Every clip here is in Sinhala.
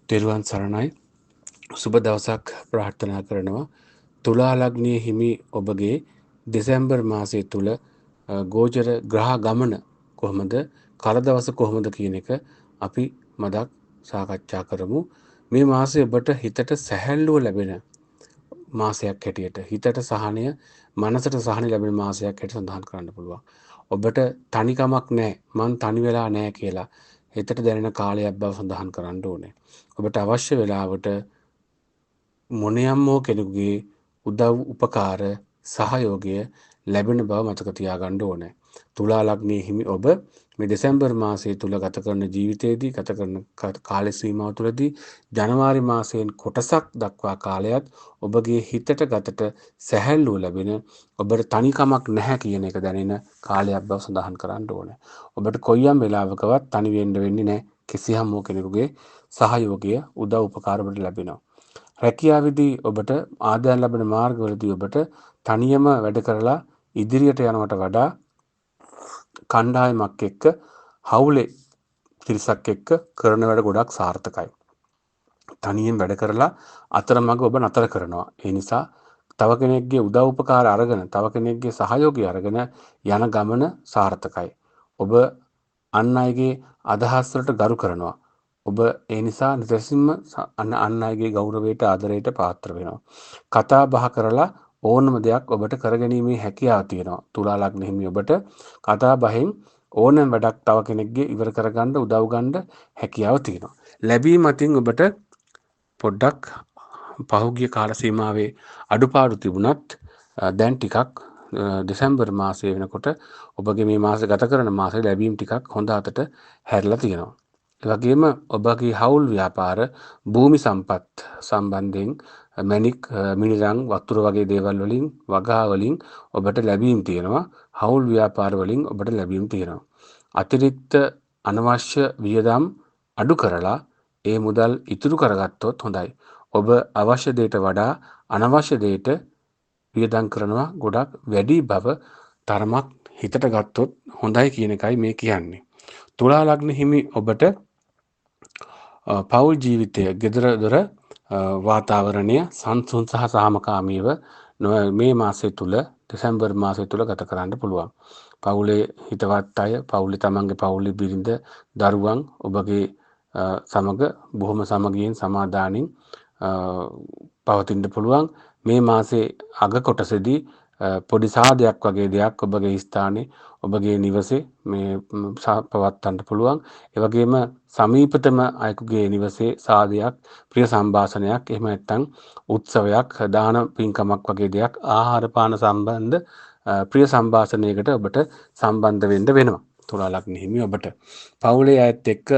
තෙරුවන් සරණයි. සුබ දවසක් ප්‍රාර්ථනා කරනවා. තුලා ලග්නයේ හිමි ඔබගේ දෙසැම්බර් මාසය තුල ගෝචර ග්‍රහ ගමන කොහොමද, කල දවස කොහොමද කියන එක අපි මදක් සාකච්ඡා කරමු. මේ මාසය ඔබට හිතට සැහැල්ලුව ලැබෙන මාසයක් හැටියට, හිතට සහනය, මනසට සහනය ලැබෙන මාසයක් හැටියට සඳහන් කරන්න පුළුවන්. ඔබට තනිකමක් නැහැ, මං තනි වෙලා නැහැ කියලා හිතට දැනෙන කාලයක් බව සඳහන් කරන්න ඕනේ. ඔබට අවශ්‍ය වෙලාවට මොනියම් හෝ කෙනෙකුගේ උදව් උපකාර සහයෝගය ලැබෙන බව මතක තියාගන්න ඕනේ. තුලා ලග්නයේ හිමි ඔබ මේ දෙසැම්බර් මාසයේ තුල ගත කරන ජීවිතයේදී, ගත කරන කාල සීමාව තුළදී ජනවාරි මාසයෙන් කොටසක් දක්වා කාලයත් ඔබගේ හිතට ගතට සැහැල්ලුව ලැබෙන, ඔබට තනිකමක් නැහැ කියන එක දැනෙන කාලයක් බව සඳහන් කරන්න ඕනේ. ඔබට කොයියම් වෙලාවකවත් තනි වෙන්න වෙන්නේ නැහැ. කිසියම් කෙනෙකුගේ සහයෝගය, උදව් උපකාර ඔබට ලැබෙනවා. රැකියාවේදී ඔබට ආදායම් ලැබෙන මාර්ගවලදී ඔබට තනියම වැඩ කරලා ඉදිරියට යනවට වඩා කණ්ඩායමක් එක්ක, හවුලේ පිරිසක් එක්ක කරන වැඩ ගොඩක් සාර්ථකයි. තනියෙන් වැඩ කරලා අතරමඟ ඔබ නතර කරනවා. ඒ නිසා තව කෙනෙක්ගේ උදව් උපකාර අරගෙන, තව කෙනෙක්ගේ සහයෝගය අරගෙන යන ගමන සාර්ථකයි. ඔබ අන් අයගේ අදහස් වලට ගරු කරනවා. ඔබ ඒ නිසා නිතරම අන් අයගේ ගෞරවයට, ආදරයට පාත්‍ර වෙනවා. කතා බහ කරලා ඕනම දෙයක් ඔබට කරගැනීමේ හැකියාව තියෙනවා. තුලා ලග්න හිමි ඔබට කතා බහෙන් ඕනෑම වැඩක් තව කෙනෙක්ගේ ඉවර කරගන්න, උදව් ගන්න හැකියාව තියෙනවා. ලැබීම අතින් ඔබට පොඩ්ඩක් පහුගිය කාල සීමාවේ අඩුපාඩු තිබුණත් දැන් ටිකක් දෙසැම්බර් මාසයේ වෙනකොට ඔබගේ මේ මාසෙ ගත කරන මාසෙ ලැබීම් ටිකක් හොඳ අතට හැරිලා තියෙනවා. ඒ වගේම ඔබගේ හවුල් ව්‍යාපාර, භූමි සම්පත් සම්බන්ධයෙන් මැණික්, මිනිරන්, වතුර වගේ දේවල් වලින්, වගා වලින් ඔබට ලැබීම් තියෙනවා. හවුල් ව්‍යාපාර වලින් ඔබට ලැබීම් තියෙනවා. අතිරික්ත අනවශ්‍ය වියදම් අඩු කරලා ඒ මුදල් ඉතුරු කරගත්තොත් හොඳයි. ඔබ අවශ්‍ය දෙයට වඩා අනවශ්‍ය දෙයට වියදම් කරනවා ගොඩක් වැඩි බව තරමක් හිතට ගත්තොත් හොඳයි කියන එකයි මේ කියන්නේ. තුලා ලග්න හිමි ඔබට පෞල් ජීවිතය, gedara dora වාතාවරණය සංසුන් සහ සාමකාමීව මේ මාසය තුල, දෙසැම්බර් මාසය තුල ගත කරන්න පුළුවන්. පවුලේ හිතවත් අය, පවුලේ තමන්ගේ පවුලේ බිරිඳ, දරුවන් ඔබගේ සමග බොහොම සමගියෙන් සමාදානින් පවතින්න පුළුවන්. මේ මාසේ අග කොටසදී පොඩි සාදයක් වගේ දෙයක් ඔබගේ ස්ථානයේ, ඔබගේ නිවසේ මේ පවත්වන්න පුළුවන්. ඒ වගේම සමීපතම අයෙකුගේ නිවසේ සාදයක්, ප්‍රිය සම්භාෂණයක්, එහෙම නැත්නම් උත්සවයක්, දාන පින්කමක් වගේ දෙයක්, ආහාර පාන සම්බන්ධ ප්‍රිය සම්භාෂණයකට ඔබට සම්බන්ධ වෙන්න වෙනවා. තුලා ලග්න හිමි ඔබට පවුලේ අයත් එක්ක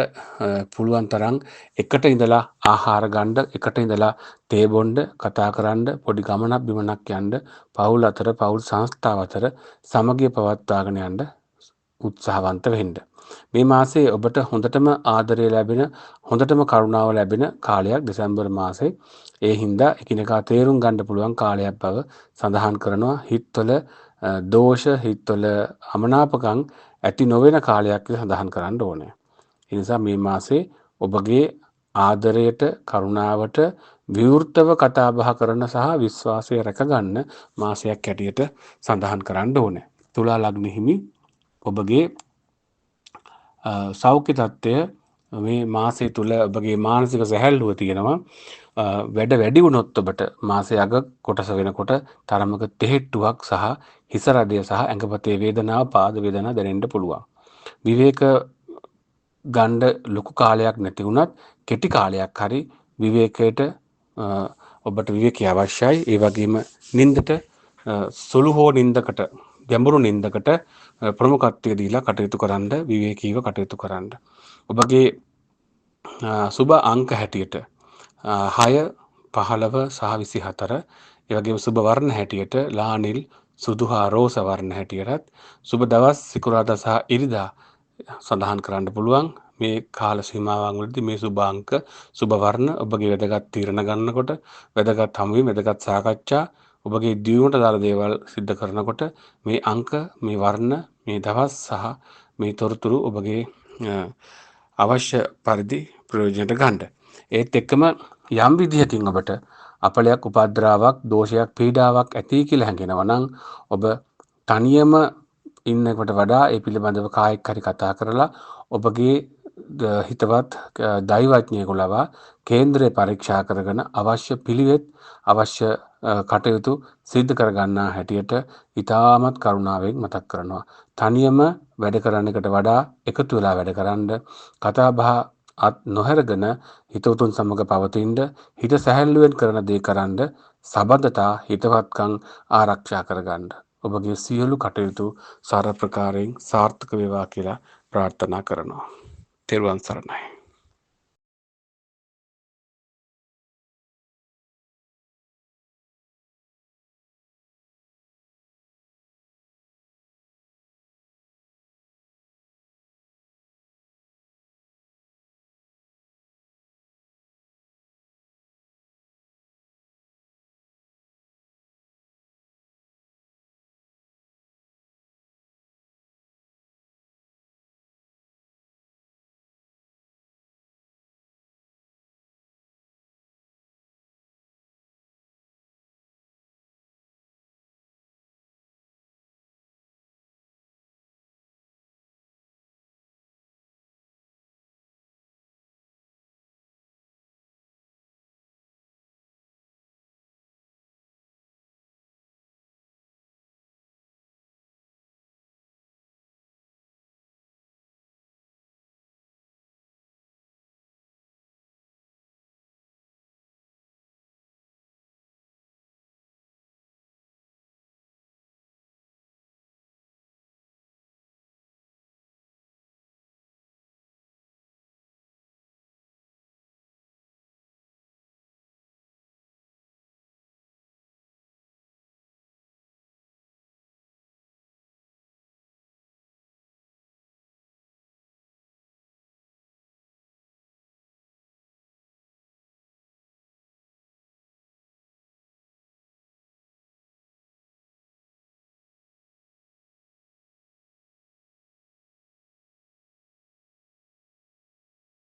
පුළුවන් තරම් එකට ඉඳලා ආහාර ගන්න, එකට ඉඳලා තේ බොන්න, කතා කරන්න, පොඩි ගමනක් බිමනක් යන්න, පවුල් අතර, පවුල් සංස්ථාව අතර සමගිය පවත්වාගෙන යන්න උත්සාහවන්ත වෙන්න. මේ මාසේ ඔබට හොඳටම ආදරය ලැබෙන, හොඳටම කරුණාව ලැබෙන කාලයක් දෙසැම්බර් මාසේ. ඒ හින්දා එකිනෙකා තේරුම් ගන්න පුළුවන් කාලයක් බව සඳහන් කරනවා. හිත්වල දෝෂ, හිත්වල අමනාපකම් ඇති නොවන කාලයක් කියලා සඳහන් කරන්න ඕනේ. ඒ නිසා මේ මාසේ ඔබගේ ආදරයට, කරුණාවට විවෘතව කතා බහ කරන සහ විශ්වාසය රැකගන්න මාසයක් හැටියට සඳහන් කරන්න ඕනේ. තුලා ලග්න හිමි ඔබගේ සෞඛ්‍ය තත්ත්වය මේ මාසය තුල ඔබගේ මානසික සැහැල්ලුව තියෙනවා. වැඩ වැඩි වුණොත් ඔබට මාසයේ අග කොටස වෙනකොට තරමක තෙහෙට්ටුවක් සහ හිස රදය සහ ඇඟපතේ වේදනාව, පාද වේදනාව දැනෙන්න පුළුවන්. විවේක ගන්න ලොකු කාලයක් නැති වුණත් කෙටි කාලයක් හරි විවේකයට ඔබට විවේකී අවශ්‍යයි. ඒ වගේම නින්දට සුළු හෝ නින්දකට, ගැඹුරු නින්දකට ප්‍රමුඛත්වය දීලා කටයුතු කරන්න, විවේකීව කටයුතු කරන්න. ඔබගේ සුබ අංක හැටියට 6, 15 සහ 24, ඒ වගේම සුබ වර්ණ හැටියට ලා නිල්, සුදු හා රෝස වර්ණ හැටියටත් සුබ දවස් සිකුරාදා සහ ඉරිදා සඳහන් කරන්න පුළුවන්. මේ කාල සීමාවන් වලදී මේ සුබ අංක, සුබ වර්ණ ඔබගේ වැදගත් තීරණ ගන්නකොට, වැදගත් හමුවීම්, වැදගත් සාකච්ඡා, ඔබගේ දියුණුවට දාන දේවල් සිද්ධ කරනකොට මේ අංක, මේ වර්ණ, මේ දවස් සහ මේ තොරතුරු ඔබගේ අවශ්‍ය පරිදි ප්‍රයෝජනට ගන්න. ඒත් එක්කම යම් විදිහකින් ඔබට අපලයක් උපද්‍රාවක් දෝෂයක් පීඩාවක් ඇති කියලා හැඟෙනවා නම් ඔබ තනියම ඉන්නකට වඩා ඒ පිළිබඳව කායෙක් හරි කතා කරලා ඔබගේ හිතවත් දෛවඥයෙකු ලවා කේන්ද්‍රය පරීක්ෂා කරගෙන අවශ්‍ය පිළිවෙත් අවශ්‍ය කටයුතු සිද්ධ කරගන්නා හැටියට ඉතාමත් කරුණාවෙන් මතක් කරනවා. තනියම වැඩ කරන්නකට වඩා එකතු වෙලා වැඩ කරන්න, කතා බහ අත් නොහැරගෙන හිතවතුන් සමග පවතින්න, හිත සැහැල්ලුවෙන් කරන දේ කරන්න, සබඳතා හිතවත්කම් ආරක්ෂා කරගන්න. ඔබගේ සියලු කටයුතු සාර ප්‍රකාරයෙන් සාර්ථක වේවා කියලා ප්‍රාර්ථනා කරනවා. තෙරුවන් සරණයි.